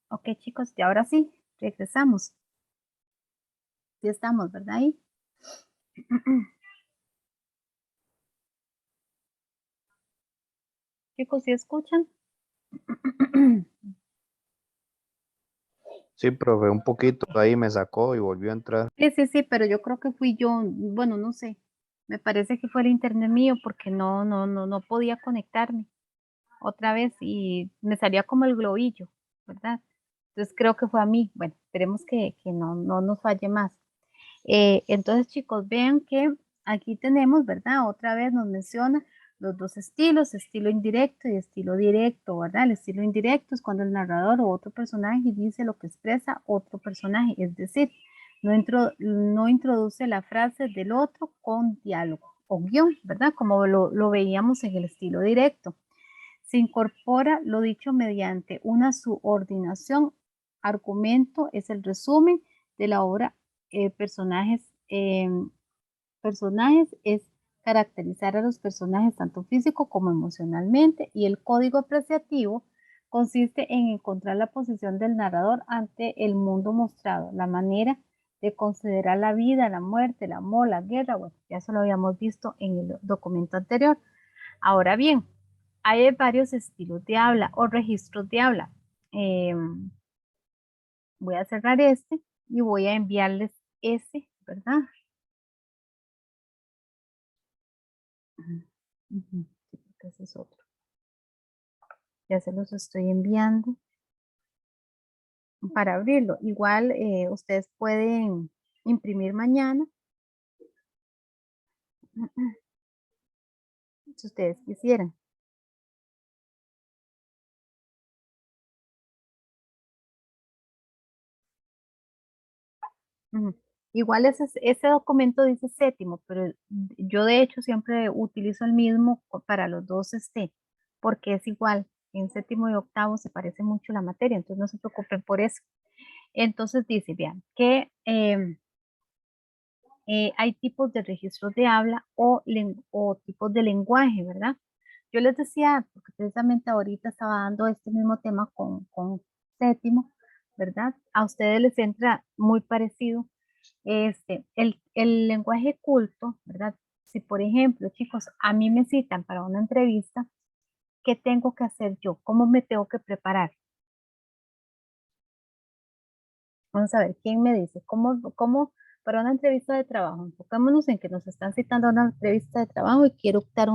Ok, chicos, y ahora sí, regresamos. Ya estamos, ¿verdad? Ahí. Chicos, ¿sí escuchan? Sí, profe, un poquito ahí me sacó y volvió a entrar. Sí, pero yo creo que fui yo, bueno, no sé. Me parece que fue el internet mío porque no podía conectarme otra vez y me salía como el globillo, ¿verdad? Entonces creo que fue a mí. Bueno, esperemos que no nos falle más. Entonces, chicos, vean que aquí tenemos, ¿verdad? Otra vez nos menciona los dos estilos, estilo indirecto y estilo directo, ¿verdad? El estilo indirecto es cuando el narrador o otro personaje dice lo que expresa otro personaje, es decir, no introduce la frase del otro con diálogo o guión, ¿verdad? Como lo veíamos en el estilo directo. Se incorpora lo dicho mediante una subordinación. Argumento es el resumen de la obra. Personajes es caracterizar a los personajes tanto físico como emocionalmente, y el código apreciativo consiste en encontrar la posición del narrador ante el mundo mostrado, la manera de considerar la vida, la muerte, el amor, la guerra. Bueno, ya eso lo habíamos visto en el documento anterior. Ahora bien, hay varios estilos de habla o registros de habla. Eh, Voy a cerrar este y voy a enviarles ese, ¿verdad? Ujú, sí, porque ese es otro. Ya se los estoy enviando para abrirlo. Igual ustedes pueden imprimir mañana si ustedes quisieran. Ujú. Igual ese documento dice séptimo, pero yo de hecho siempre utilizo el mismo para los dos, porque es igual. En séptimo y octavo se parece mucho la materia, entonces no se preocupen por eso. Entonces dice, vean, que hay tipos de registros de habla o tipos de lenguaje, ¿verdad? Yo les decía, porque precisamente ahorita estaba dando este mismo tema con séptimo, ¿verdad? A ustedes les entra muy parecido el lenguaje culto, ¿verdad? Si, por ejemplo, chicos, a mí me citan para una entrevista, ¿qué tengo que hacer yo? ¿Cómo me tengo que preparar? Vamos a ver, ¿quién me dice? ¿Cómo para una entrevista de trabajo? Enfocémonos en que nos están citando a una entrevista de trabajo y quiero optar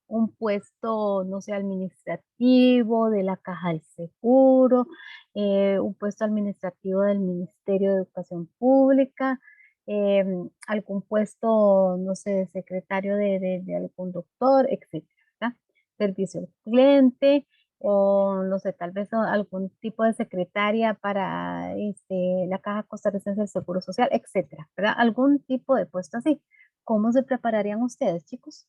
un puesto, no sé, administrativo de la Caja del Seguro, un puesto administrativo del Ministerio de Educación Pública, eh, algún puesto, no sé, de secretario de algún doctor, etcétera, ¿verdad? Servicio al cliente, o no sé, tal vez algún tipo de secretaria para la Caja Costarricense del Seguro Social, etcétera, ¿verdad? Algún tipo de puesto así. ¿Cómo se prepararían ustedes, chicos?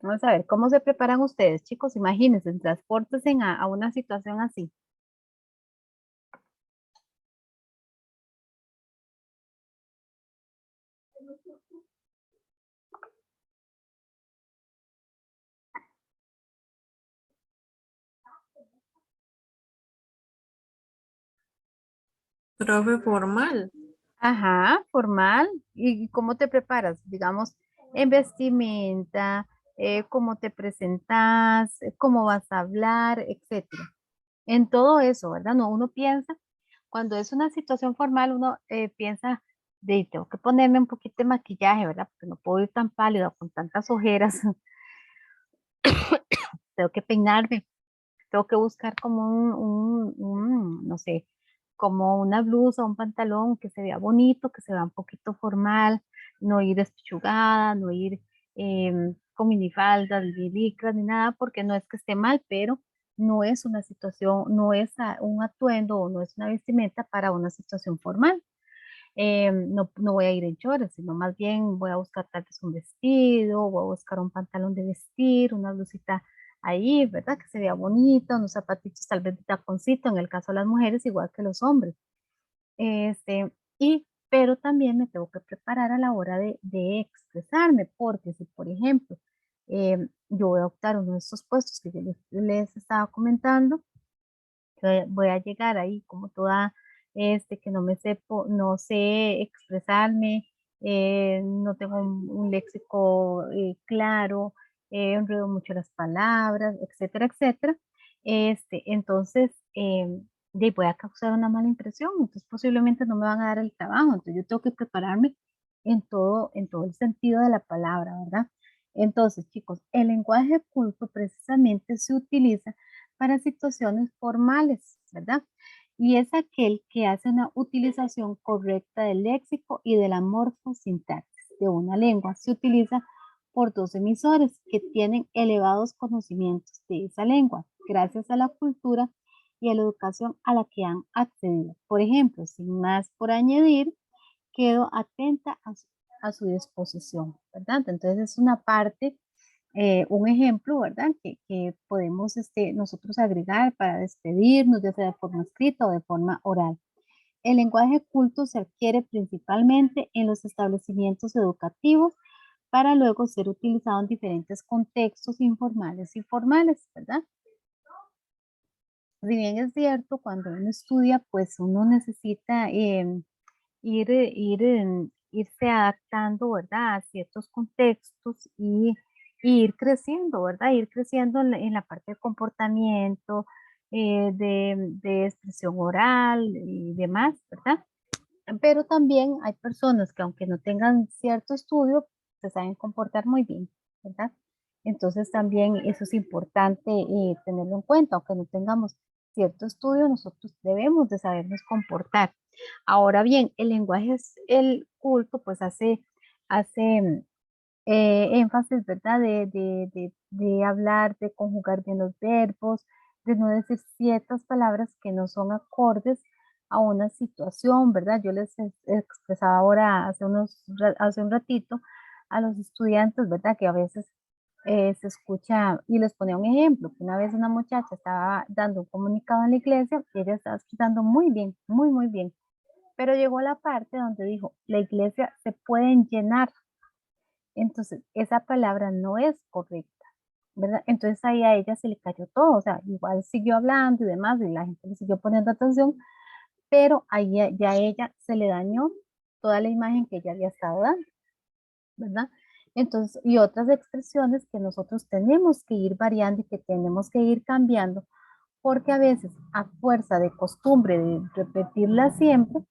Vamos a ver, ¿cómo se preparan ustedes, chicos? Imagínense, transportes a una situación así. Profe formal. Ajá, formal. ¿Y cómo te preparas? Digamos, en vestimenta, cómo te presentas, cómo vas a hablar, etcétera. En todo eso, ¿verdad? No, uno piensa, cuando es una situación formal, uno piensa, de tengo que ponerme un poquito de maquillaje, ¿verdad? Porque no puedo ir tan pálida con tantas ojeras, tengo que peinarme, tengo que buscar como no sé, como una blusa, un pantalón que se vea bonito, que se vea un poquito formal, no ir despechugada, no ir con minifaldas, ni licras, ni nada, porque no es que esté mal, pero no es una situación, no es un atuendo o no es una vestimenta para una situación formal. No, no voy a ir en shorts, sino más bien voy a buscar tal vez un vestido, voy a buscar un pantalón de vestir, una blusita ahí, ¿verdad? Que se vea bonita, unos zapatitos tal vez de taconcito, en el caso de las mujeres, igual que los hombres. Pero también me tengo que preparar a la hora de expresarme, porque si, por ejemplo, yo voy a optar uno de estos puestos que yo les estaba comentando, voy a llegar ahí como toda, que no me sepo, no sé expresarme, no tengo un léxico claro, enredo mucho las palabras, etcétera, etcétera. Entonces, voy a causar una mala impresión, entonces posiblemente no me van a dar el trabajo, entonces yo tengo que prepararme en todo el sentido de la palabra, ¿verdad? Entonces, chicos, el lenguaje culto precisamente se utiliza para situaciones formales, ¿verdad? Y es aquel que hace una utilización correcta del léxico y de la morfosintaxis de una lengua. Se utiliza por dos emisores que tienen elevados conocimientos de esa lengua, gracias a la cultura y a la educación a la que han accedido. Por ejemplo, sin más por añadir, quedo atenta a su disposición, ¿verdad? Entonces es una parte un ejemplo, ¿verdad? Que podemos nosotros agregar para despedirnos, ya sea de forma escrita o de forma oral. El lenguaje culto se adquiere principalmente en los establecimientos educativos para luego ser utilizado en diferentes contextos informales y formales, ¿verdad? Si bien es cierto, cuando uno estudia, pues uno necesita irse adaptando, ¿verdad? A ciertos contextos y ir creciendo, ¿verdad? Ir creciendo en la parte de comportamiento, de expresión oral y demás, ¿verdad? Pero también hay personas que aunque no tengan cierto estudio, se saben comportar muy bien, ¿verdad? Entonces también eso es importante tenerlo en cuenta, aunque no tengamos cierto estudio, nosotros debemos de sabernos comportar. Ahora bien, el lenguaje es el culto, pues hace énfasis, ¿verdad? De hablar, de conjugar bien los verbos, de no decir ciertas palabras que no son acordes a una situación, ¿verdad? Yo les expresaba ahora hace un ratito a los estudiantes, ¿verdad? Que a veces se escucha, y les ponía un ejemplo, que una vez una muchacha estaba dando un comunicado en la iglesia y ella estaba escuchando muy bien, muy, muy bien, pero llegó la parte donde dijo, la iglesia se pueden llenar, entonces, esa palabra no es correcta, ¿verdad? Entonces ahí a ella se le cayó todo, o sea, igual siguió hablando y demás, y la gente le siguió poniendo atención, pero ahí ya a ella se le dañó toda la imagen que ella había estado dando, ¿verdad? Entonces, y otras expresiones que nosotros tenemos que ir variando y que tenemos que ir cambiando, porque a veces a fuerza de costumbre de repetirla siempre,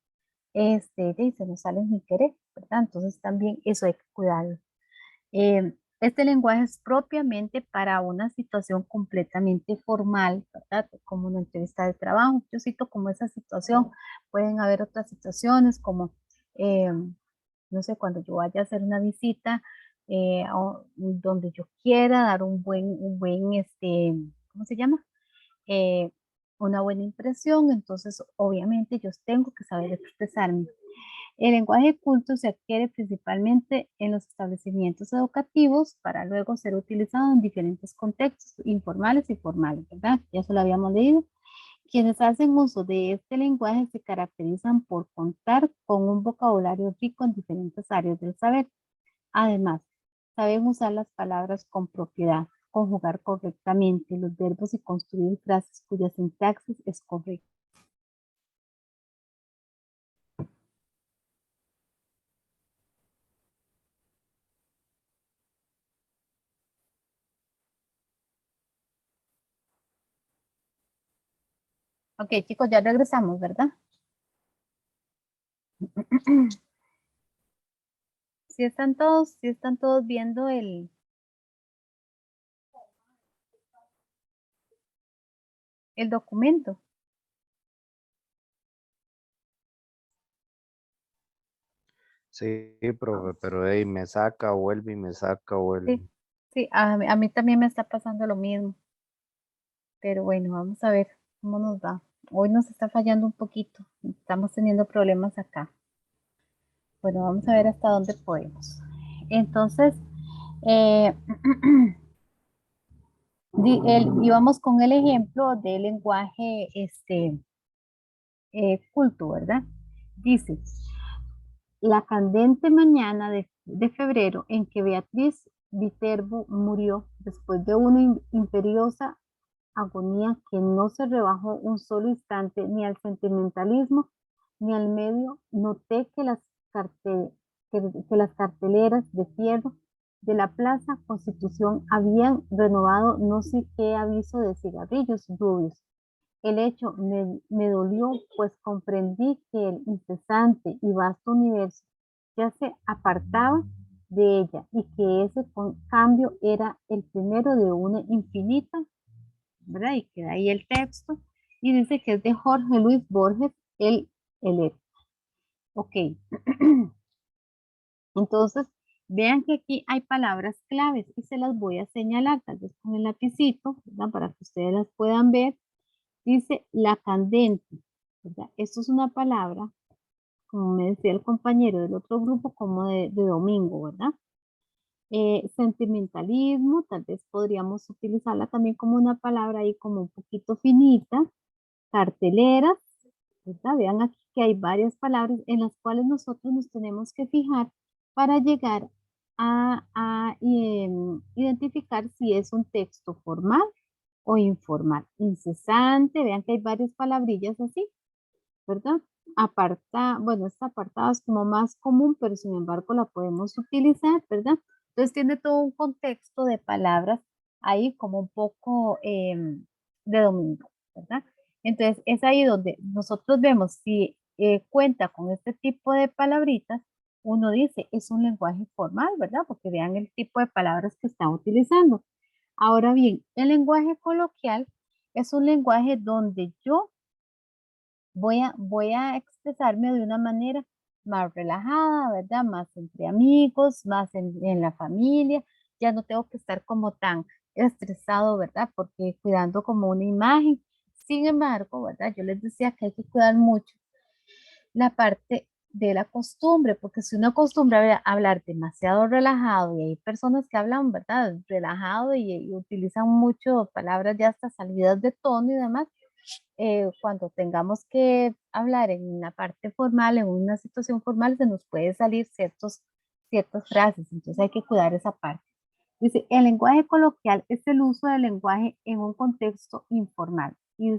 y se nos sale sin querer, ¿verdad? Entonces también eso hay que cuidarlo. Este lenguaje es propiamente para una situación completamente formal, ¿verdad? Como una entrevista de trabajo. Yo cito como esa situación. Pueden haber otras situaciones como, eh, no sé, cuando yo vaya a hacer una visita donde yo quiera dar ¿cómo se llama? Eh, una buena impresión. Entonces, obviamente, yo tengo que saber expresarme. El lenguaje culto se adquiere principalmente en los establecimientos educativos para luego ser utilizado en diferentes contextos informales y formales, ¿verdad? Ya se lo habíamos leído. Quienes hacen uso de este lenguaje se caracterizan por contar con un vocabulario rico en diferentes áreas del saber. Además, saben usar las palabras con propiedad, conjugar correctamente los verbos y construir frases cuya sintaxis es correcta. Ok, chicos, ya regresamos, ¿verdad? Si están todos viendo el documento. Sí, profe, pero hey, me saca, vuelve y me saca, Sí, vuelve. sí, a mí también me está pasando lo mismo, pero bueno, vamos a ver cómo nos va. Hoy nos está fallando un poquito, estamos teniendo problemas acá. Bueno, vamos a ver hasta dónde podemos. Entonces, eh, íbamos con el ejemplo del lenguaje culto, ¿verdad? Dice, la candente mañana de febrero en que Beatriz Viterbo murió después de una imperiosa agonía que no se rebajó un solo instante ni al sentimentalismo ni al medio, noté que que las carteleras de fierro de la Plaza Constitución habían renovado no sé qué aviso de cigarrillos rubios. El hecho me dolió, pues comprendí que el incesante y vasto universo ya se apartaba de ella y que ese cambio era el primero de una infinita, ¿verdad? Y queda ahí el texto y dice que es de Jorge Luis Borges, el Ok, entonces vean que aquí hay palabras claves y se las voy a señalar, tal vez con el lapicito, ¿verdad? Para que ustedes las puedan ver. Dice la candente, ¿verdad? Esto es una palabra, como me decía el compañero del otro grupo, como de domingo, ¿verdad? Sentimentalismo, tal vez podríamos utilizarla también como una palabra ahí como un poquito finita. Carteleras, ¿verdad? Vean aquí que hay varias palabras en las cuales nosotros nos tenemos que fijar para llegar a identificar si es un texto formal o informal. Incesante, vean que hay varias palabrillas así, ¿verdad? Bueno, esta apartada es como más común, pero sin embargo la podemos utilizar, ¿verdad? Entonces tiene todo un contexto de palabras ahí como un poco de domingo, ¿verdad? Entonces es ahí donde nosotros vemos si cuenta con este tipo de palabritas, uno dice es un lenguaje formal, ¿verdad? Porque vean el tipo de palabras que está utilizando. Ahora bien, el lenguaje coloquial es un lenguaje donde yo voy a expresarme de una manera más relajada, ¿verdad? Más entre amigos, más en la familia. Ya no tengo que estar como tan estresado, ¿verdad? Porque cuidando como una imagen. Sin embargo, ¿verdad? Yo les decía que hay que cuidar mucho la parte de la costumbre, porque si uno acostumbra a hablar demasiado relajado y hay personas que hablan, ¿verdad? Relajado y utilizan mucho palabras ya hasta salidas de tono y demás, cuando tengamos que hablar en una parte formal, en una situación formal, se nos puede salir ciertas frases, entonces hay que cuidar esa parte. Dice, el lenguaje coloquial es el uso del lenguaje en un contexto informal y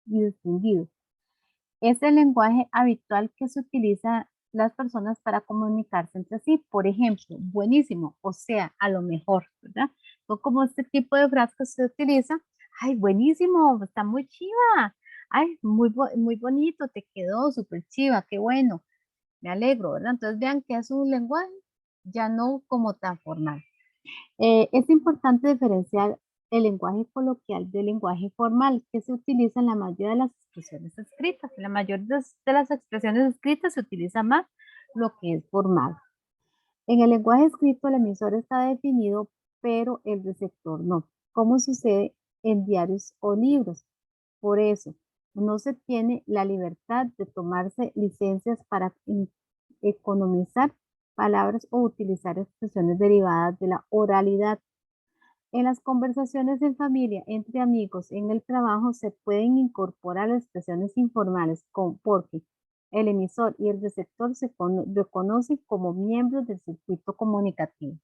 distinguido. Es el lenguaje habitual que se utiliza las personas para comunicarse entre sí. Por ejemplo, buenísimo, o sea, a lo mejor, ¿verdad? O como este tipo de frase que se utiliza, ay, buenísimo, está muy chiva, ay, muy bonito, te quedó súper chiva, qué bueno, me alegro, ¿verdad? Entonces vean que es un lenguaje ya no como tan formal. Es importante diferenciar el lenguaje coloquial del lenguaje formal que se utiliza en la mayoría de las expresiones escritas. En la mayoría de las expresiones escritas se utiliza más lo que es formal. En el lenguaje escrito el emisor está definido, pero el receptor no, como sucede en diarios o libros. Por eso, no se tiene la libertad de tomarse licencias para economizar palabras o utilizar expresiones derivadas de la oralidad. En las conversaciones en familia, entre amigos, en el trabajo, se pueden incorporar expresiones informales porque el emisor y el receptor se reconocen como miembros del circuito comunicativo.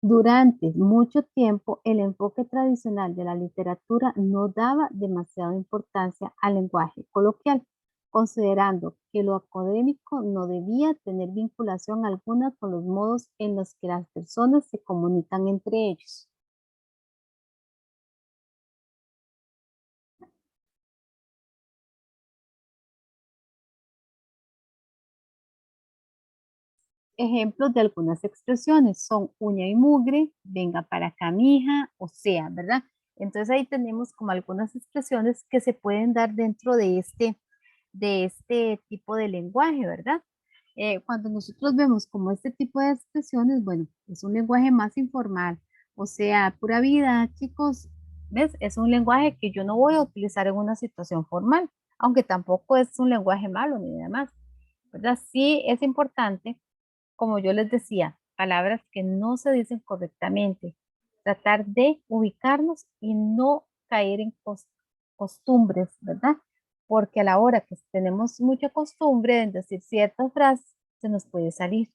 Durante mucho tiempo, el enfoque tradicional de la literatura no daba demasiada importancia al lenguaje coloquial, considerando que lo académico no debía tener vinculación alguna con los modos en los que las personas se comunican entre ellos. ejemplos de algunas expresiones. Son uña y mugre, venga para acá, mija, o sea, ¿verdad? Entonces ahí tenemos como algunas expresiones que se pueden dar dentro de este tipo de lenguaje, ¿verdad? Cuando nosotros vemos como este tipo de expresiones, bueno, es un lenguaje más informal, o sea, pura vida, chicos, ¿ves? Es un lenguaje que yo no voy a utilizar en una situación formal, aunque tampoco es un lenguaje malo ni demás, ¿verdad? Sí es importante, como yo les decía, palabras que no se dicen correctamente, tratar de ubicarnos y no caer en costumbres, ¿verdad? Porque a la hora que tenemos mucha costumbre en decir ciertas frases, se nos puede salir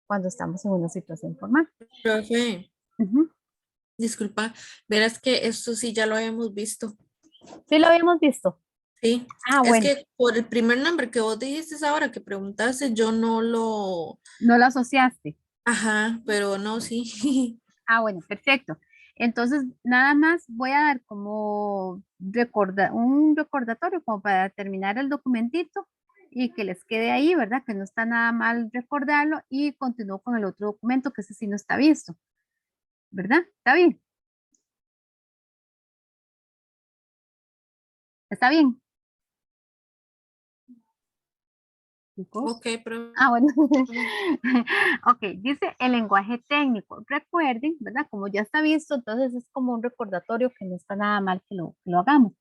cuando estamos en una situación formal. Profe, Ujú. disculpa, verás que esto sí ya lo habíamos visto. Sí lo habíamos visto. Sí, Ah, es bueno, que por el primer nombre que vos dijiste ahora que preguntaste, yo no lo, no lo asociaste. ajá, pero no, sí. Ah, bueno, perfecto. Entonces, nada más voy a dar como un recordatorio como para terminar el documentito y que les quede ahí, ¿verdad? Que no está nada mal recordarlo y continúo con el otro documento que ese sí no está visto, ¿verdad? ¿Está bien? ¿Está bien, chicos? Ok, profe. Ah, bueno. Ok, dice el lenguaje técnico. Recuerden, ¿verdad? Como ya está visto, entonces es como un recordatorio que no está nada mal que lo hagamos.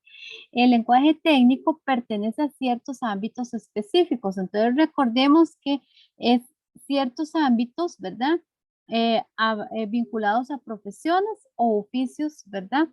El lenguaje técnico pertenece a ciertos ámbitos específicos. Entonces recordemos que es ciertos ámbitos, ¿verdad? Vinculados a profesiones o oficios, ¿verdad?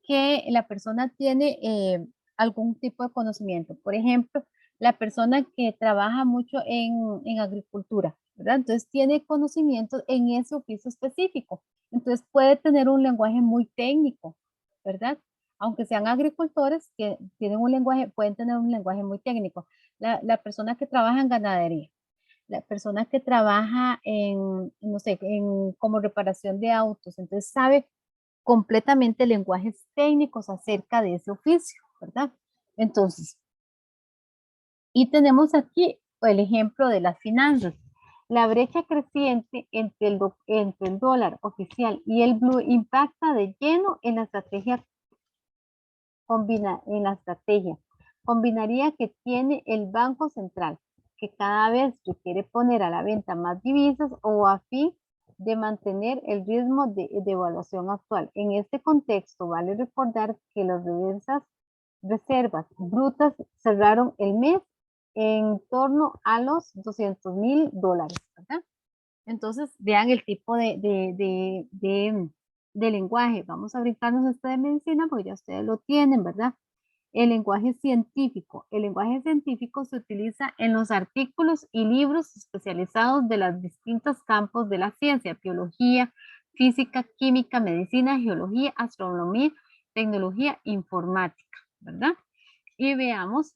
Que la persona tiene algún tipo de conocimiento. Por ejemplo, la persona que trabaja mucho en agricultura, ¿verdad? Entonces tiene conocimiento en ese oficio específico. Entonces puede tener un lenguaje muy técnico, ¿verdad? Aunque sean agricultores, que tienen un lenguaje, pueden tener un lenguaje muy técnico. La persona que trabaja en ganadería, la persona que trabaja en, no sé, en, como reparación de autos, entonces sabe completamente lenguajes técnicos acerca de ese oficio, ¿verdad? Entonces, y tenemos aquí el ejemplo de las finanzas. La brecha creciente entre el dólar oficial y el blue impacta de lleno en la estrategia en la estrategia combinaría que tiene el Banco Central, que cada vez requiere poner a la venta más divisas o a fin de mantener el ritmo de evaluación actual. En este contexto, vale recordar que las reservas brutas cerraron el mes en torno a los $200,000, ¿verdad? Entonces, vean el tipo de lenguaje. Vamos a brincarnos este de medicina porque ya ustedes lo tienen, ¿verdad? El lenguaje científico. El lenguaje científico se utiliza en los artículos y libros especializados de los distintos campos de la ciencia, biología, física, química, medicina, geología, astronomía, tecnología, informática, ¿verdad? Y veamos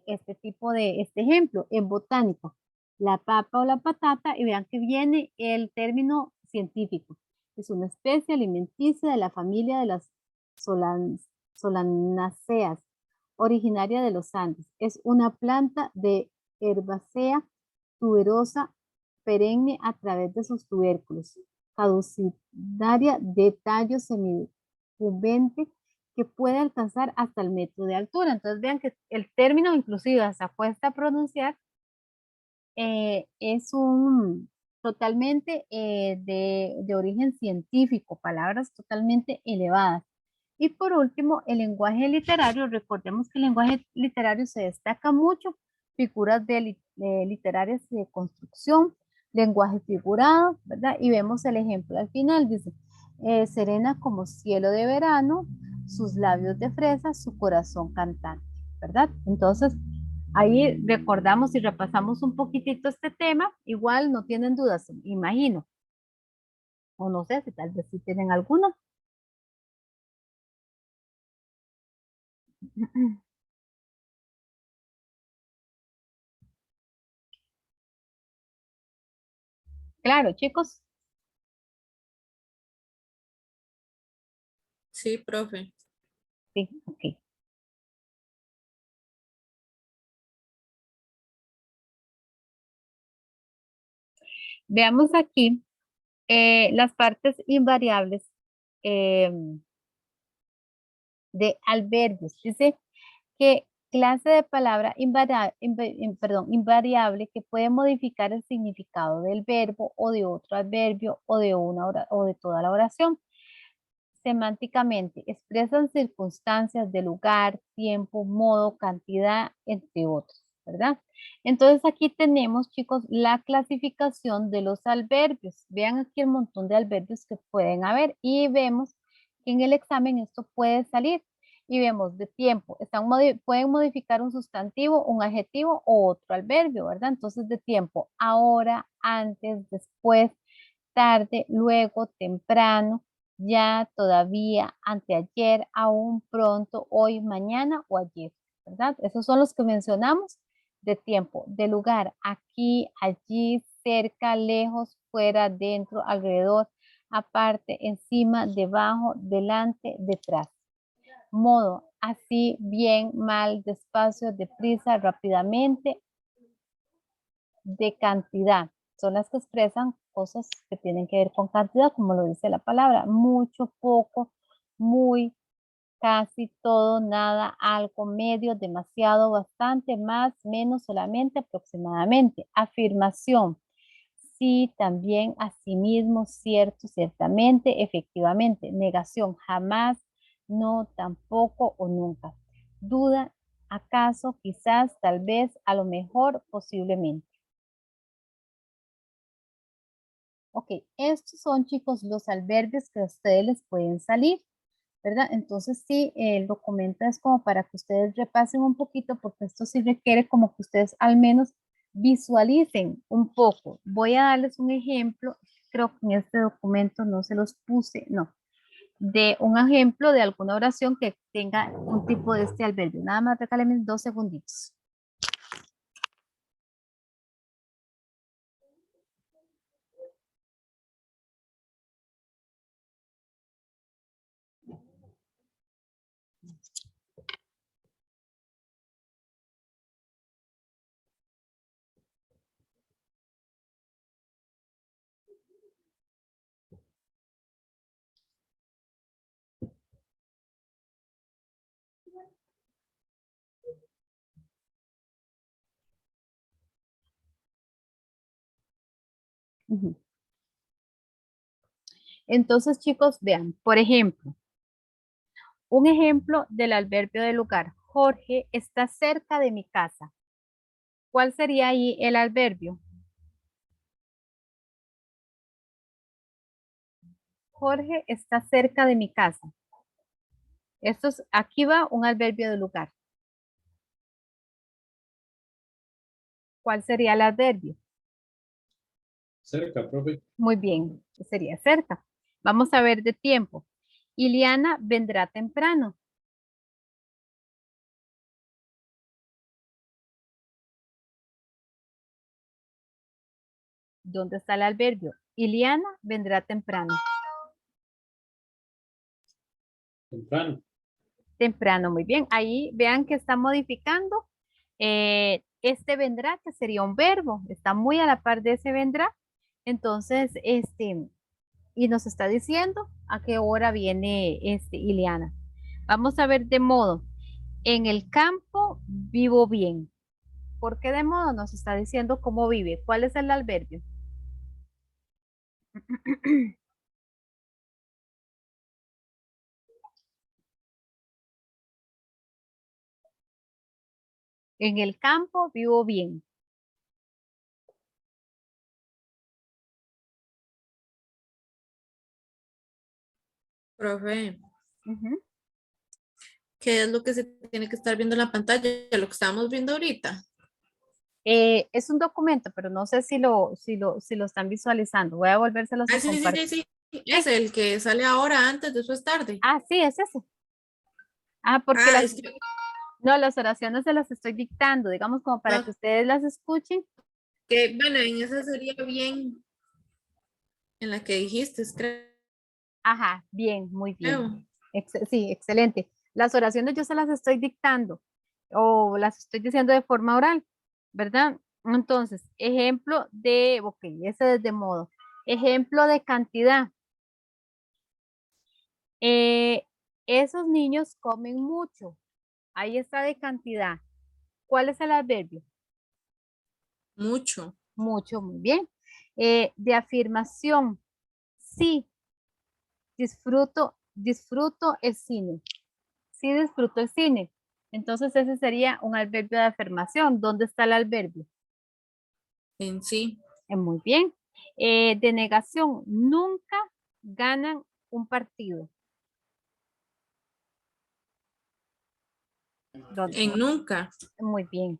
este tipo este ejemplo en botánica, la papa o la patata, y vean que viene el término científico. Es una especie alimenticia de la familia de las solanáceas, originaria de los Andes. Es una planta de herbácea tuberosa perenne a través de sus tubérculos, caducidaria de tallo semipubente que puede alcanzar hasta el metro de altura. Entonces vean que el término inclusive hasta cuesta a pronunciar, es un totalmente de origen científico, palabras totalmente elevadas. Y por último, el lenguaje literario. Recordemos que el lenguaje literario se destaca mucho, figuras literarias de construcción, lenguaje figurado, ¿verdad? Y vemos el ejemplo al final, dice, serena como cielo de verano, sus labios de fresa, su corazón cantante, ¿verdad? Entonces, ahí recordamos y repasamos un poquitito este tema, igual no tienen dudas, imagino, o no sé si tal vez sí tienen alguna. Claro, chicos. Sí, profe. Sí, ok. Veamos aquí las partes invariables de adverbios. Dice que clase de palabra invariable que puede modificar el significado del verbo o de otro adverbio o de o de toda la oración. Semánticamente expresan circunstancias de lugar, tiempo, modo, cantidad, entre otros, ¿verdad? Entonces aquí tenemos, chicos, la clasificación de los adverbios. Vean aquí el montón de adverbios que pueden haber y vemos que en el examen esto puede salir. Y vemos de tiempo, pueden modificar un sustantivo, un adjetivo o otro adverbio, ¿verdad? Entonces de tiempo, ahora, antes, después, tarde, luego, temprano, ya, todavía, anteayer, aún, pronto, hoy, mañana o ayer, ¿verdad? Esos son los que mencionamos de tiempo, de lugar, aquí, allí, cerca, lejos, fuera, dentro, alrededor, aparte, encima, debajo, delante, detrás. Modo, así, bien, mal, despacio, deprisa, rápidamente, de cantidad. Son las que expresan cosas que tienen que ver con cantidad, como lo dice la palabra. Mucho, poco, muy, casi, todo, nada, algo, medio, demasiado, bastante, más, menos, solamente, aproximadamente. Afirmación. Sí, también, asimismo, cierto, ciertamente, efectivamente. Negación. Jamás, no, tampoco o nunca. Duda, acaso, quizás, tal vez, a lo mejor, posiblemente. Ok, estos son, chicos, los adverbios que a ustedes les pueden salir, ¿verdad? Entonces, sí, el documento es como para que ustedes repasen un poquito, porque esto sí requiere como que ustedes al menos visualicen un poco. Voy a darles un ejemplo, creo que en este documento no se los puse, no, de un ejemplo de alguna oración que tenga un tipo de este adverbio. Nada más regálenme 2 segunditos. Ujú. Entonces, chicos, vean, por ejemplo, un ejemplo del adverbio de lugar. Jorge está cerca de mi casa. ¿Cuál sería ahí el adverbio? Jorge está cerca de mi casa. Aquí va un adverbio de lugar. ¿Cuál sería el adverbio? Cerca, profe. Muy bien, sería cerca. Vamos a ver de tiempo. Iliana vendrá temprano. ¿Dónde está el adverbio? Iliana vendrá temprano. Temprano. Temprano, muy bien. Ahí vean que está modificando. Este vendrá, que sería un verbo. Está muy a la par de ese vendrá. Entonces, y nos está diciendo a qué hora viene Ileana. Vamos a ver de modo. En el campo vivo bien. ¿Por qué de modo? Nos está diciendo cómo vive. ¿Cuál es el adverbio? En el campo vivo bien. Profe, Ujú. ¿qué es lo que se tiene que estar viendo en la pantalla? Lo que estamos viendo ahorita. Es un documento, pero no sé si lo están visualizando. Voy a volvérselos Ah, a sí, sí, compartir. sí, sí. Es el que sale ahora, antes, después, tarde. Sí, es ese. Porque Ah, es que, no, las oraciones se las estoy dictando, digamos, como para que no, ustedes las escuchen. bueno, en esa sería bien, en la que dijiste, Ajá, bien, muy bien. creo. Sí, excelente. Las oraciones yo se las estoy dictando o las estoy diciendo de forma oral, ¿verdad? Entonces, ejemplo de, ok, ese es de modo. Ejemplo de cantidad. Esos niños comen mucho. Ahí está de cantidad. ¿Cuál es el adverbio? Mucho. Mucho, muy bien. De afirmación. Sí, disfruto el cine. Sí, disfruto el cine. Entonces ese sería un adverbio de afirmación. ¿Dónde está el adverbio? En sí. Muy bien. De negación. Nunca ganan un partido. En nunca. Muy bien.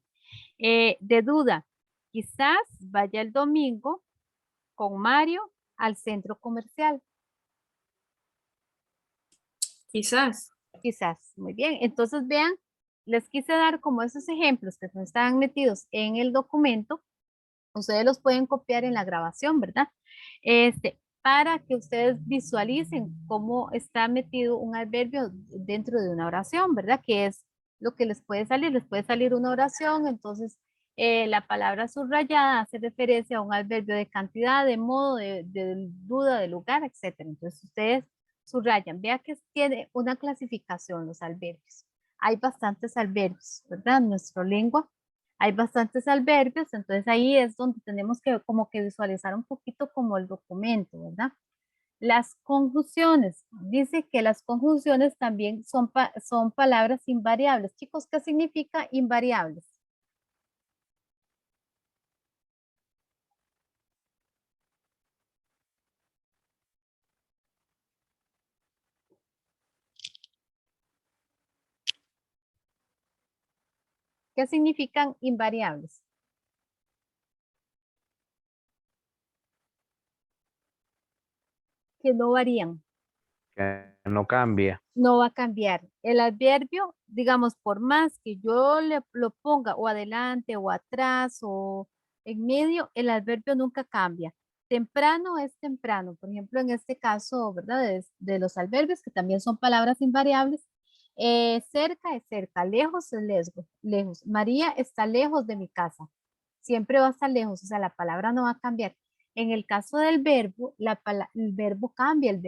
De duda. Quizás vaya el domingo con Mario al centro comercial. Quizás. Quizás, muy bien. Entonces, vean, les quise dar como esos ejemplos que no estaban metidos en el documento. Ustedes los pueden copiar en la grabación, ¿verdad? Para que ustedes visualicen cómo está metido un adverbio dentro de una oración, ¿verdad? Que es lo que les puede salir. Les puede salir una oración, entonces la palabra subrayada hace referencia a un adverbio de cantidad, de modo, de duda, de lugar, etcétera. Entonces ustedes subrayan. Vea que tiene una clasificación los adverbios. Hay bastantes adverbios, ¿verdad? En nuestra lengua hay bastantes adverbios, entonces ahí es donde tenemos que como que visualizar un poquito como el documento, ¿verdad? Las conjunciones, dice que las conjunciones también son palabras invariables. Chicos, ¿qué significa invariables? ¿Qué significan invariables? Que no varían. Que no cambia. No va a cambiar. El adverbio, digamos, por más que yo lo ponga o adelante o atrás o en medio, el adverbio nunca cambia. Temprano es temprano. Por ejemplo, en este caso, ¿verdad? De los adverbios, que también son palabras invariables. Cerca es cerca, lejos es lejos. María está lejos de mi casa. Siempre va a estar lejos, o sea, la palabra no va a cambiar. En el caso del verbo, el verbo cambia, el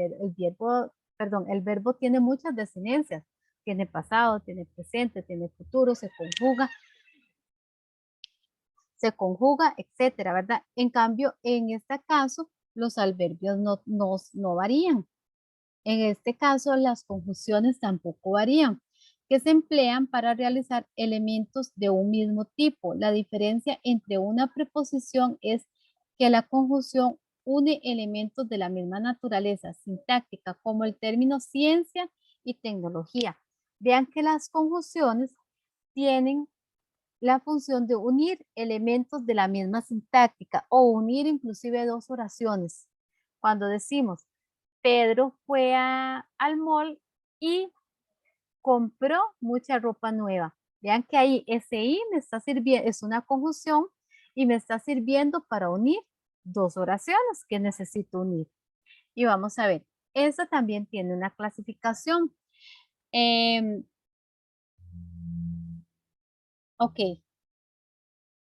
verbo tiene muchas desinencias. Tiene pasado, tiene presente, tiene futuro, se conjuga, etcétera, ¿verdad? En cambio, en este caso, los adverbios no varían. En este caso, las conjunciones tampoco varían, que se emplean para realizar elementos de un mismo tipo. La diferencia entre una preposición es que la conjunción une elementos de la misma naturaleza sintáctica, como el término ciencia y tecnología. Vean que las conjunciones tienen la función de unir elementos de la misma sintáctica o unir inclusive dos oraciones. Cuando decimos, Pedro fue al mall y compró mucha ropa nueva. Vean que ahí ese I me está sirviendo, es una conjunción y me está sirviendo para unir dos oraciones que necesito unir. Y vamos a ver, esa también tiene una clasificación. Ok,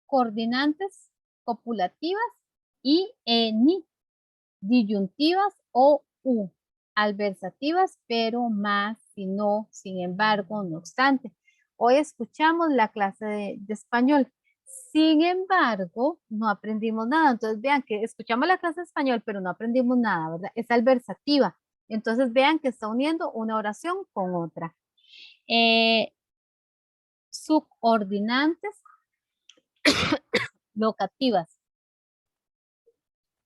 coordinantes copulativas y ni, disyuntivas o u, adversativas, pero más, si no, sin embargo, no obstante. Hoy escuchamos la clase de español. Sin embargo, no aprendimos nada. Entonces vean que escuchamos la clase de español, pero no aprendimos nada, ¿verdad? Es adversativa. Entonces vean que está uniendo una oración con otra. Subordinantes locativas.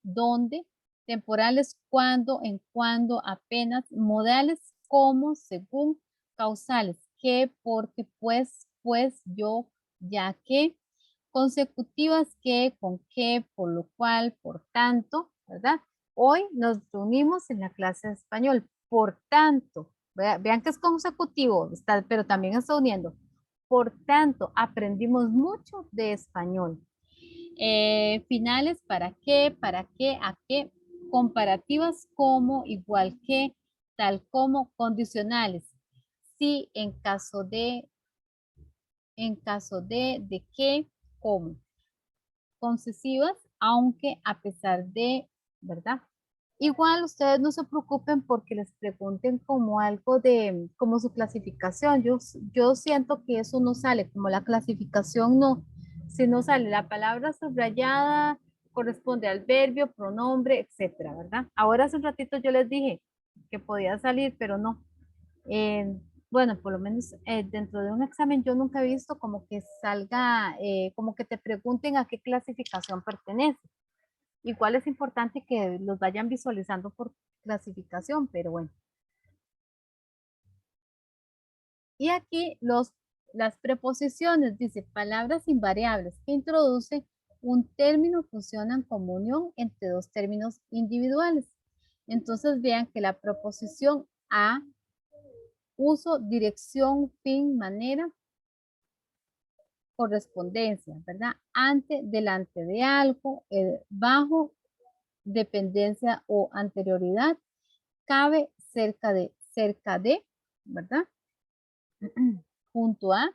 Donde, temporales, cuando, en cuando, apenas, modales, como, según, causales, que, porque, pues, yo, ya que, consecutivas, que, con que, por lo cual, por tanto, ¿verdad? Hoy nos reunimos en la clase de español, por tanto, vean que es consecutivo, pero también está uniendo. Por tanto, aprendimos mucho de español. Finales, ¿para qué? ¿Para qué? ¿A qué? Comparativas como, igual que, tal como, condicionales. Sí, en caso de qué, cómo. concesivas, aunque a pesar de, ¿verdad? Igual ustedes no se preocupen porque les pregunten como algo de, como su clasificación. Yo siento que eso no sale, como la clasificación no, si no sale la palabra subrayada, corresponde al verbio, pronombre, etcétera, ¿verdad? Ahora hace un ratito yo les dije que podía salir, pero no. Eh, bueno, por lo menos dentro de un examen yo nunca he visto como que salga, como que te pregunten a qué clasificación pertenece. Igual es importante que los vayan visualizando por clasificación, pero bueno. Y aquí las preposiciones, dice palabras invariables que introducen un término funcionan como unión entre dos términos individuales. Entonces vean que la preposición a, uso, dirección, fin, manera, correspondencia, ¿verdad? Ante, delante de algo, bajo, dependencia o anterioridad, cabe, cerca de, ¿verdad? Junto a,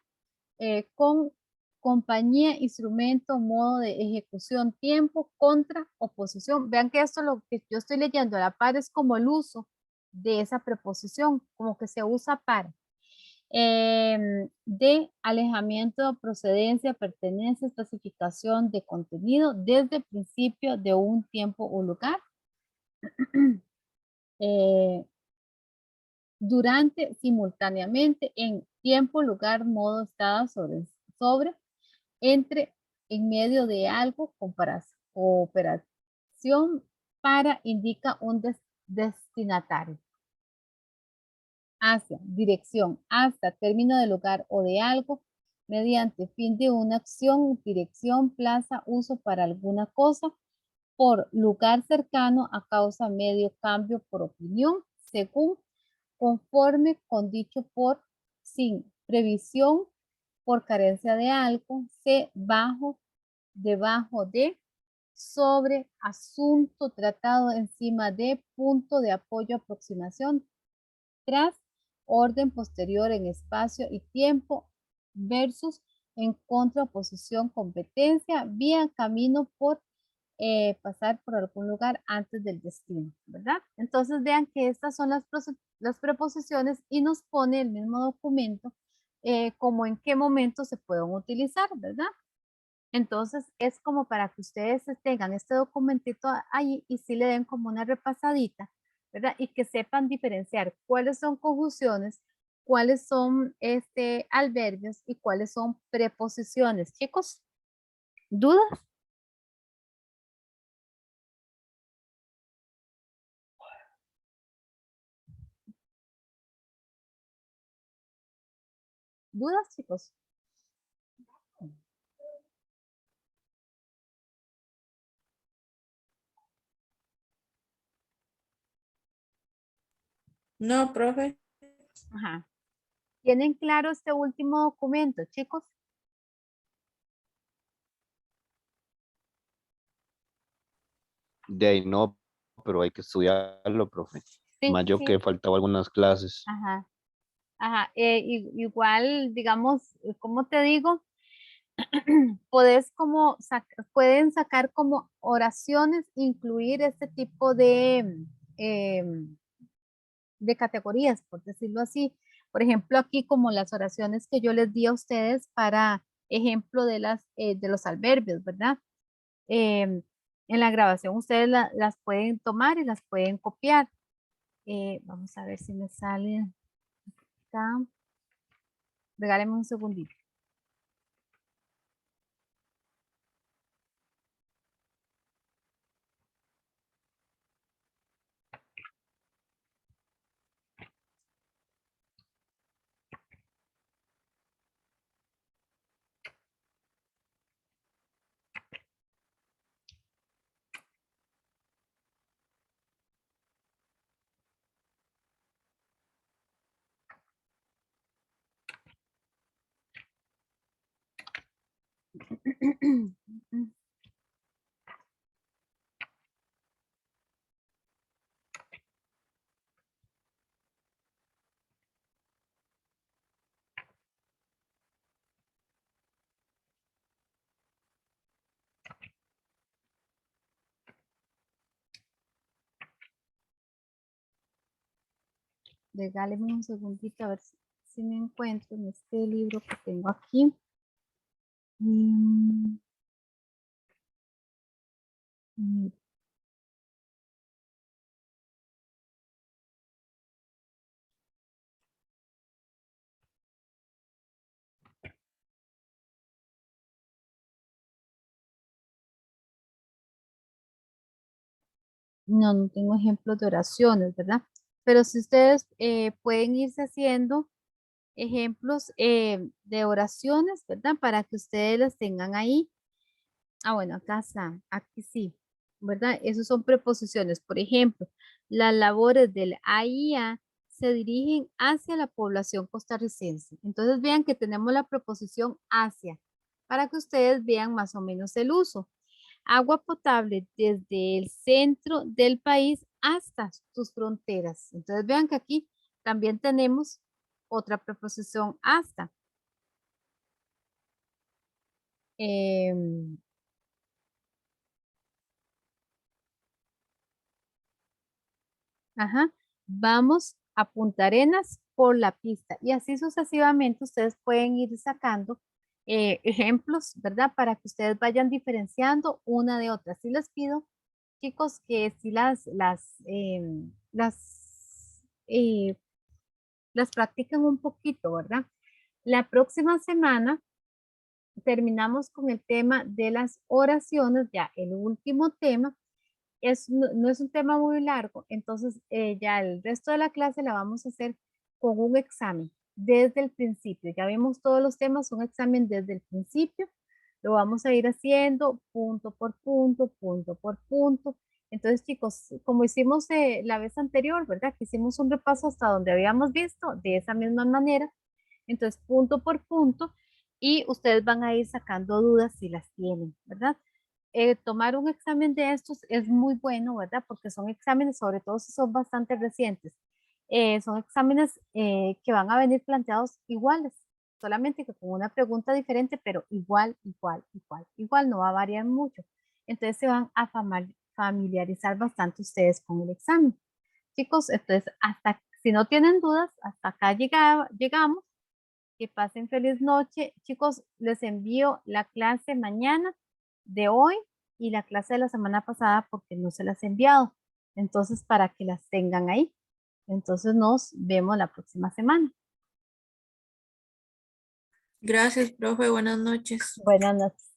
con compañía, instrumento, modo de ejecución, tiempo, contra, oposición. Vean que esto lo que yo estoy leyendo a la par es como el uso de esa preposición, como que se usa para. De alejamiento, procedencia, pertenencia, especificación de contenido desde el principio de un tiempo o lugar. Durante, simultáneamente, en tiempo, lugar, modo, estado, sobre, entre, en medio de algo, cooperación, para, indica un destinatario. Hacia, dirección, hasta, término de lugar o de algo, mediante fin de una acción, dirección, plaza, uso para alguna cosa, por lugar cercano, a causa, medio, cambio, por opinión, según, conforme con dicho por, sin, previsión, por carencia de algo, se, bajo, debajo de, sobre, asunto, tratado, encima de, punto de apoyo, aproximación, tras, orden posterior en espacio y tiempo, versus, en contra, oposición, competencia, vía, camino, por pasar por algún lugar antes del destino, ¿verdad? Entonces vean que estas son las preposiciones y nos pone el mismo documento como en qué momento se pueden utilizar, ¿verdad? Entonces es como para que ustedes tengan este documentito ahí y sí le den como una repasadita, ¿verdad? Y que sepan diferenciar cuáles son conjunciones, cuáles son adverbios y cuáles son preposiciones. Chicos, ¿dudas? ¿Dudas, chicos? No, profe. Ajá. ¿Tienen claro este último documento, chicos? De ahí no, pero hay que estudiarlo, profe. Sí, Más yo sí. que faltaba algunas clases. Ajá. Ajá. Igual, digamos, ¿cómo te digo? Pueden sacar como oraciones, incluir este tipo em, de categorías, por decirlo así. Por ejemplo, aquí como las oraciones que yo les di a ustedes para ejemplo de los adverbios, ¿verdad? Em, en la grabación ustedes las pueden tomar y las pueden copiar. Vamos a ver si me sale acá. Regáleme un segundito. Regáleme un segundito a ver si me encuentro en este libro que tengo aquí. Mm, mm, No, no tengo ejemplos de oraciones, ¿verdad? Pero si ustedes pueden irse haciendo ejemplos de oraciones, ¿verdad? Para que ustedes las tengan ahí. Ah, bueno, acá está, aquí sí, ¿verdad? Esos son preposiciones. Por ejemplo, las labores del AIA se dirigen hacia la población costarricense. Entonces vean que tenemos la preposición hacia, para que ustedes vean más o menos el uso. Agua potable desde el centro del país hasta sus fronteras. Entonces vean que aquí también tenemos otra preposición hasta. Em, Ajá. Vamos a Punta Arenas por la pista y así sucesivamente ustedes pueden ir sacando ejemplos, ¿verdad? Para que ustedes vayan diferenciando una de otra. Sí les pido, chicos, que si eh, las practiquen un poquito, ¿verdad? La próxima semana terminamos con el tema de las oraciones, ya el último tema no es un tema muy largo, entonces ya el resto de la clase la vamos a hacer con un examen desde el principio. Ya vimos todos los temas, un examen desde el principio. Lo vamos a ir haciendo punto por punto, punto por punto. Entonces, chicos, como hicimos la vez anterior, ¿verdad? Que hicimos un repaso hasta donde habíamos visto, de esa misma manera. Entonces, punto por punto, y ustedes van a ir sacando dudas si las tienen, ¿verdad? Tomar un examen de estos es muy bueno, ¿verdad? Porque son exámenes, sobre todo si son bastante recientes, son exámenes que van a venir planteados iguales, solamente que con una pregunta diferente, pero igual, no va a variar mucho. Entonces se van a familiarizar bastante ustedes con el examen. Chicos, entonces, si no tienen dudas, hasta acá llegamos. Que pasen feliz noche. Chicos, les envío la clase mañana de hoy y la clase de la semana pasada porque no se las he enviado. Entonces, para que las tengan ahí. Entonces, nos vemos la próxima semana. Gracias, profe. Buenas noches. Buenas noches.